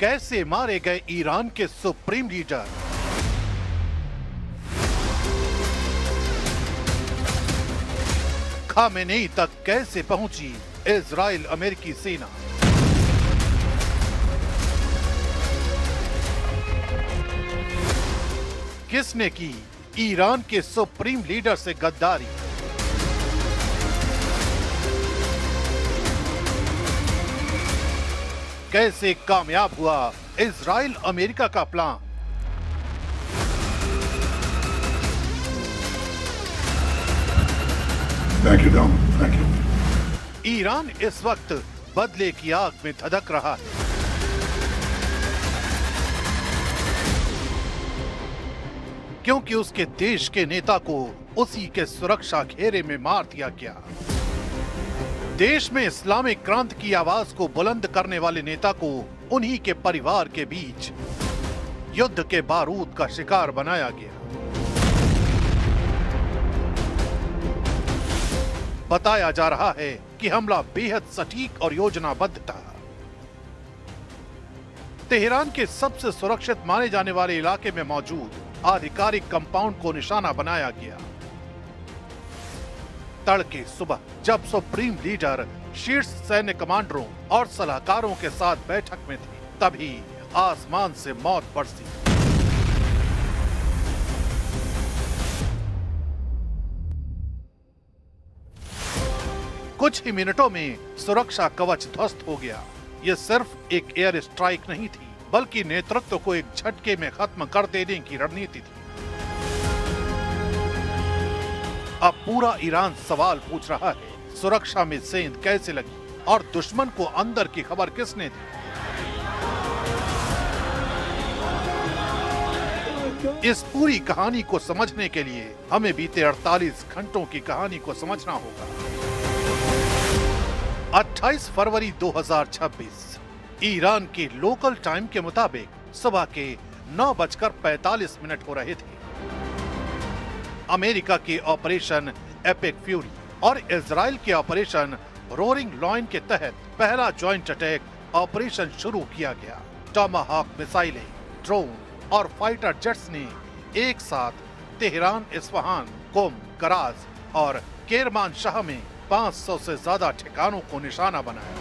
कैसे मारे गए ईरान के सुप्रीम लीडर। खामेनेई तक कैसे पहुंची इजराइल अमेरिकी सेना। किसने की ईरान के सुप्रीम लीडर से गद्दारी। कैसे कामयाब हुआ इजराइल अमेरिका का plan. Thank you, Dom. Thank you. Iran इस वक्त बदले की आग में धधक रहा है। क्योंकि उसके देश के नेता को उसी के सुरक्षा घेरे में मार दिया गया। देश में इस्लामिक क्रांति की आवाज को बुलंद करने वाले नेता को उन्हीं के परिवार के बीच युद्ध के बारूद का शिकार बनाया गया। बताया जा रहा है कि हमला बेहद सटीक और योजनाबद्ध था। तेहरान के सबसे सुरक्षित माने जाने वाले इलाके में मौजूद आधिकारिक कंपाउंड को निशाना बनाया गया। तड़के सुबह जब सुप्रीम लीडर शीर्ष सैन्य कमांडरों और सलाहकारों के साथ बैठक में थे, तभी आसमान से मौत बरसी। कुछ ही मिनटों में सुरक्षा कवच ध्वस्त हो गया। यह सिर्फ एक एयर स्ट्राइक नहीं थी, बल्कि नेतृत्व को एक झटके में खत्म कर देने की रणनीति थी। अब पूरा ईरान सवाल पूछ रहा है, सुरक्षा में सेंध कैसे लगी और दुश्मन को अंदर की खबर किसने दी। इस पूरी कहानी को समझने के लिए हमें बीते 48 घंटों की कहानी को समझना होगा। 28 फरवरी 2026 ईरान के लोकल टाइम के मुताबिक सुबह के 9:45 हो रहे थे। अमेरिका के ऑपरेशन एपिक फ्यूरी और इजराइल के ऑपरेशन रोरिंग लॉयन के तहत पहला जॉइंट अटैक ऑपरेशन शुरू किया गया। टॉमाहॉक मिसाइलें, ड्रोन और फाइटर जेट्स ने एक साथ तेहरान, इस्फहान, कुम, कराज और केरमानशाह में 500 से ज्यादा ठिकानों को निशाना बनाया।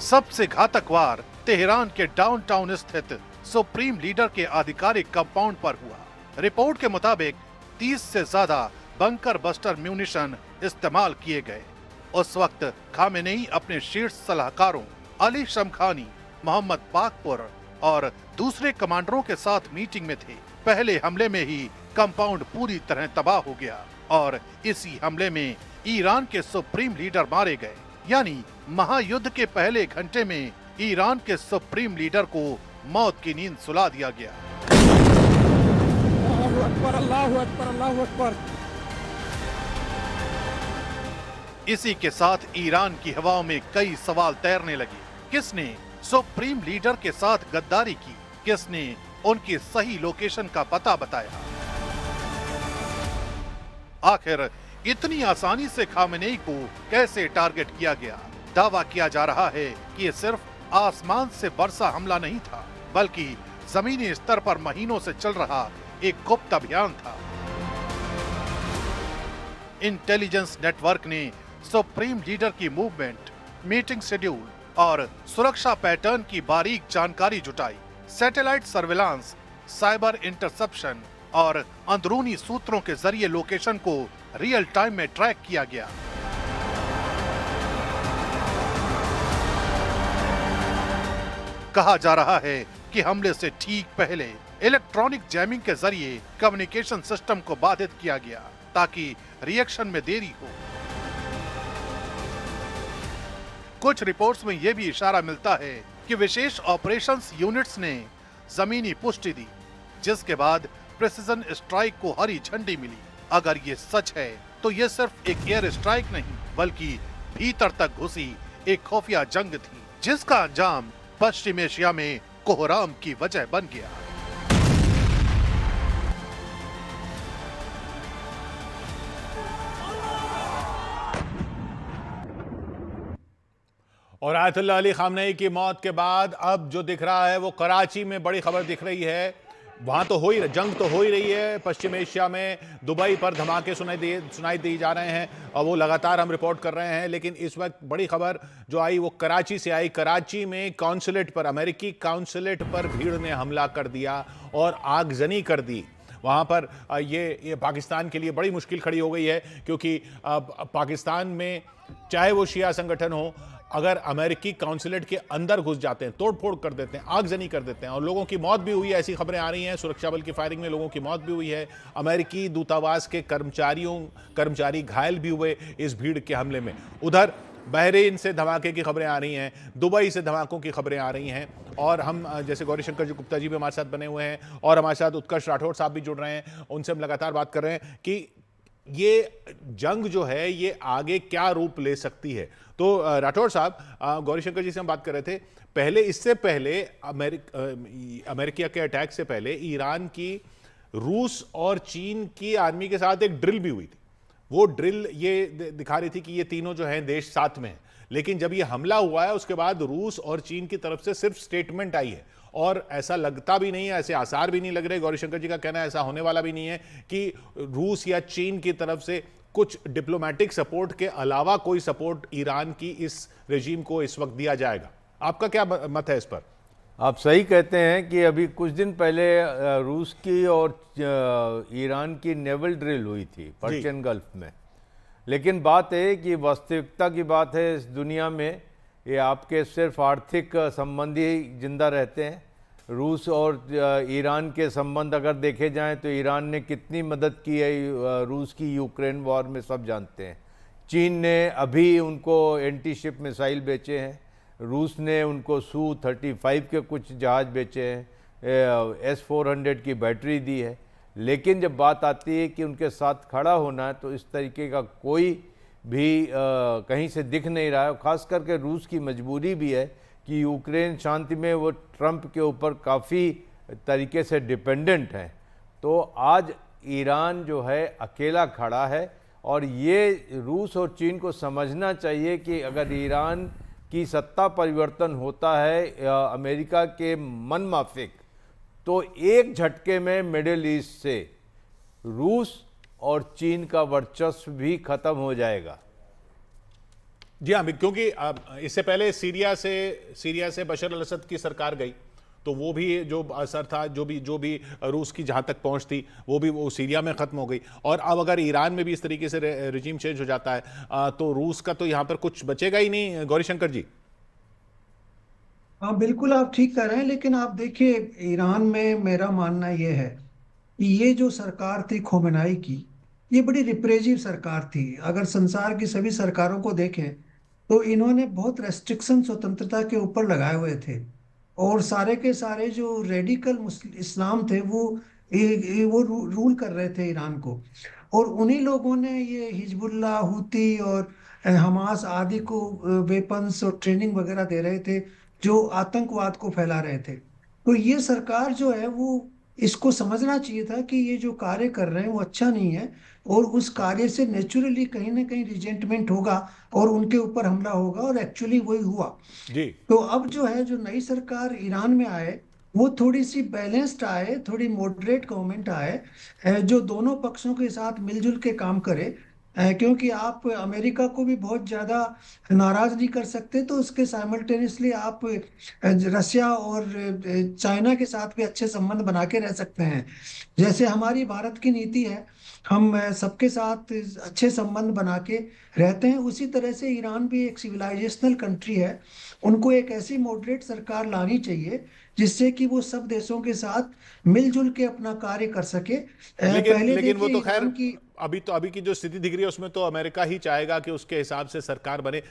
सबसे घातक वार तेहरान के डाउनटाउन स्थित सुप्रीम लीडर के आधिकारिक कंपाउंड पर हुआ। रिपोर्ट के मुताबिक 30 से ज्यादा बंकर बस्टर म्यूनिशन इस्तेमाल किए गए। उस वक्त खामेनेई अपने शीर्ष सलाहकारों अली शमखानी, मोहम्मद पाकपुर और दूसरे कमांडरों के साथ मीटिंग में थे। पहले हमले में ही कंपाउंड पूरी तरह तबाह हो गया और इसी हमले में ईरान के सुप्रीम लीडर मारे गए। यानी महायुद्ध के पहले घंटे में ईरान के सुप्रीम लीडर को मौत की नींद सुला दिया गया। अल्लाहु अकबर, अल्लाहु अकबर, अल्लाहु अकबर। इसी के साथ ईरान की हवाओं में कई सवाल तैरने लगे। किसने सुप्रीम लीडर के साथ गद्दारी की? किसने उनकी सही लोकेशन का पता बताया? आखिर इतनी आसानी से खामेनेई को कैसे टारगेट किया गया? दावा किया जा रहा है कि ये सिर्फ आसमान से बरसा हमला नहीं था, बल्कि जमीनी स्तर पर महीनों से चल रहा एक गुप्त अभियान था। इंटेलिजेंस नेटवर्क ने सुप्रीम लीडर की मूवमेंट, मीटिंग शेड्यूल और सुरक्षा पैटर्न की बारीक जानकारी जुटाई। सैटेलाइट सर्विलांस, साइबर इंटरसेप्शन और अंदरूनी सूत्रों के जरिए लोकेशन को रियल टाइम में ट्रैक किया गया। कहा जा रहा है कि हमले से ठीक पहले इलेक्ट्रॉनिक जैमिंग के जरिए कम्युनिकेशन सिस्टम को बाधित किया गया ताकि रिएक्शन में देरी हो। कुछ रिपोर्ट्स में यह भी इशारा मिलता है कि विशेष ऑपरेशंस यूनिट्स ने जमीनी पुष्टि दी, जिसके बाद प्रिसिजन स्ट्राइक को हरी झंडी मिली। अगर ये सच है तो ये सिर्फ एक एयर स्ट्राइक नहीं बल्कि भीतर तक घुसी एक खुफिया जंग थी, जिसका अंजाम पश्चिम एशिया में कोहराम की वजह बन गया। और आयतुल्लाह अली खामनेई की मौत के बाद अब जो दिख रहा है वो कराची में बड़ी खबर दिख रही है। वहां तो जंग तो हो ही रही है। पश्चिम एशिया में दुबई पर धमाके सुनाई दी जा रहे हैं और वो लगातार हम रिपोर्ट कर रहे हैं। लेकिन इस वक्त बड़ी खबर जो आई वो कराची से आई। कराची में कॉन्सुलेट पर, अमेरिकी कॉन्सुलेट पर भीड़ ने हमला कर दिया और आगजनी कर दी। वहाँ पर ये पाकिस्तान के लिए बड़ी मुश्किल खड़ी हो गई है, क्योंकि पाकिस्तान में चाहे वो शिया संगठन हो, अगर अमेरिकी काउंसलेट के अंदर घुस जाते हैं, तोड़फोड़ कर देते हैं, आगजनी कर देते हैं और लोगों की मौत भी हुई है, ऐसी खबरें आ रही हैं। सुरक्षा बल की फायरिंग में लोगों की मौत भी हुई है। अमेरिकी दूतावास के कर्मचारी घायल भी हुए इस भीड़ के हमले में। उधर बहरीन से धमाके की खबरें आ रही हैं, दुबई से धमाकों की खबरें आ रही हैं। और हम जैसे गौरी शंकर जी गुप्ता जी भी हमारे साथ बने हुए हैं और हमारे साथ उत्कर्ष राठौड़ साहब भी जुड़ रहे हैं, उनसे हम लगातार बात कर रहे हैं कि ये जंग जो है ये आगे क्या रूप ले सकती है। तो राठौड़ साहब, गौरी शंकर जी से हम बात कर रहे थे, इससे पहले अमेरिका के अटैक से पहले ईरान की रूस और चीन की आर्मी के साथ एक ड्रिल भी हुई थी। वो ड्रिल ये दिखा रही थी कि ये तीनों जो हैं देश साथ में हैं। लेकिन जब ये हमला हुआ है उसके बाद रूस और चीन की तरफ से सिर्फ स्टेटमेंट आई है और ऐसा लगता भी नहीं है, ऐसे आसार भी नहीं लग रहे, गौरी शंकर जी का कहना है ऐसा होने वाला भी नहीं है कि रूस या चीन की तरफ से कुछ डिप्लोमेटिक सपोर्ट के अलावा कोई सपोर्ट ईरान की इस रेजीम को इस वक्त दिया जाएगा। आपका क्या मत है इस पर? आप सही कहते हैं कि अभी कुछ दिन पहले रूस की और ईरान की नेवल ड्रिल हुई थी पर्शियन गल्फ में। लेकिन बात है कि वास्तविकता की बात है, इस दुनिया में ये आपके सिर्फ आर्थिक संबंध ही जिंदा रहते हैं। रूस और ईरान के संबंध अगर देखे जाएं तो ईरान ने कितनी मदद की है रूस की यूक्रेन वॉर में, सब जानते हैं। चीन ने अभी उनको एंटी शिप मिसाइल बेचे हैं, रूस ने उनको Su-35 के कुछ जहाज़ बेचे हैं, S-400 की बैटरी दी है। लेकिन जब बात आती है कि उनके साथ खड़ा होना है तो इस तरीके का कोई भी कहीं से दिख नहीं रहा है। ख़ास करके रूस की मजबूरी भी है कि यूक्रेन शांति में वो ट्रंप के ऊपर काफ़ी तरीके से डिपेंडेंट हैं। तो आज ईरान जो है अकेला खड़ा है और ये रूस और चीन को समझना चाहिए कि अगर ईरान की सत्ता परिवर्तन होता है अमेरिका के मन माफिक, तो एक झटके में मिडिल ईस्ट से रूस और चीन का वर्चस्व भी खत्म हो जाएगा। जी हाँ, क्योंकि इससे पहले सीरिया से बशर अल असद की सरकार गई तो वो भी जो असर था, जो भी रूस की जहां तक पहुंच थी वो सीरिया में खत्म हो गई। और अब अगर ईरान में भी इस तरीके से रेजिम चेंज हो जाता है तो रूस का तो यहां पर कुछ बचेगा ही नहीं। गौरी शंकर जी। हाँ बिल्कुल, आप ठीक कह रहे हैं। लेकिन आप देखिए, ईरान में मेरा मानना ये है कि ये जो सरकार थी खोमेनी की, ये बड़ी रिप्रेसिव सरकार थी। अगर संसार की सभी सरकारों को देखें तो इन्होंने बहुत रेस्ट्रिक्शन स्वतंत्रता के ऊपर लगाए हुए थे और सारे के सारे जो रेडिकल इस्लाम थे वो रूल कर रहे थे ईरान को। और उन्हीं लोगों ने ये हिजबुल्लाह, हूती और हमास आदि को वेपन्स और ट्रेनिंग वगैरह दे रहे थे जो आतंकवाद को फैला रहे थे। तो ये सरकार जो है वो इसको समझना चाहिए था कि ये जो कार्य कर रहे हैं वो अच्छा नहीं है और उस कार्य से नेचुरली कहीं ना कहीं रिजेंटमेंट होगा और उनके ऊपर हमला होगा, और एक्चुअली वही हुआ जी। तो अब जो है, जो नई सरकार ईरान में आए वो थोड़ी सी बैलेंस्ड आए, थोड़ी मॉडरेट गवर्नमेंट आए जो दोनों पक्षों के साथ मिलजुल के काम करे। क्योंकि आप अमेरिका को भी बहुत ज़्यादा नाराज नहीं कर सकते, तो उसके साइमल्टेनियसली आप रशिया और चाइना के साथ भी अच्छे संबंध बना के रह सकते हैं। जैसे हमारी भारत की नीति है, हम सबके साथ अच्छे संबंध बना के रहते हैं, उसी तरह से ईरान भी एक सिविलाइजेशनल कंट्री है। उनको एक ऐसी मॉडरेट सरकार लानी चाहिए जिससे कि वो सब देशों के साथ मिलजुल के अपना कार्य कर सके। लेकिन वो तो खैर अभी की जो स्थिति दिख रही है उसमें तो अमेरिका ही चाहेगा कि उसके हिसाब से सरकार बने।